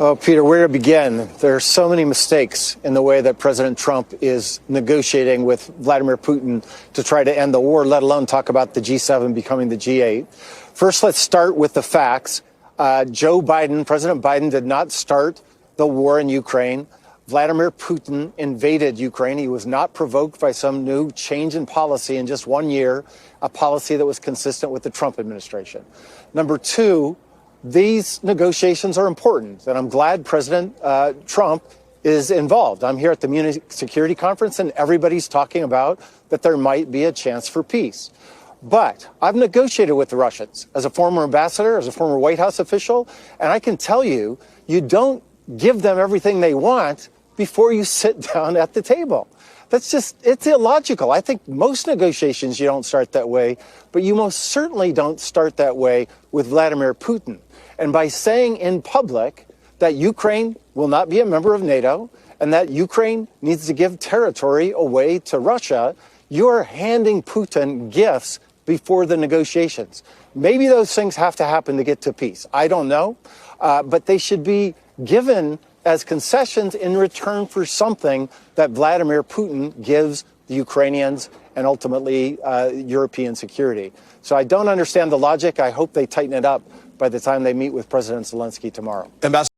Oh, Peter, where to begin? There are so many mistakes in the way that President Trump is negotiating with Vladimir Putin to try to end the war, let alone talk about the G7 becoming the G8. First, let's start with the facts. President Biden did not start the war in Ukraine. Vladimir Putin invaded Ukraine. He was not provoked by some new change in policy in just 1 year, a policy that was consistent with the Trump administration. Number two, these negotiations are important, and I'm glad President Trump is involved. I'm here at the Munich Security Conference, and everybody's talking about that there might be a chance for peace. But I've negotiated with the Russians as a former ambassador, as a former White House official, and I can tell you, you don't give them everything they want before you sit down at the table. It's illogical. I think most negotiations you don't start that way, but you most certainly don't start that way with Vladimir Putin. And by saying in public that Ukraine will not be a member of NATO and that Ukraine needs to give territory away to Russia, you're handing Putin gifts before the negotiations. Maybe those things have to happen to get to peace. I don't know, but they should be given as concessions in return for something that Vladimir Putin gives the Ukrainians and ultimately European security. So I don't understand the logic. I hope they tighten it up by the time they meet with President Zelensky tomorrow.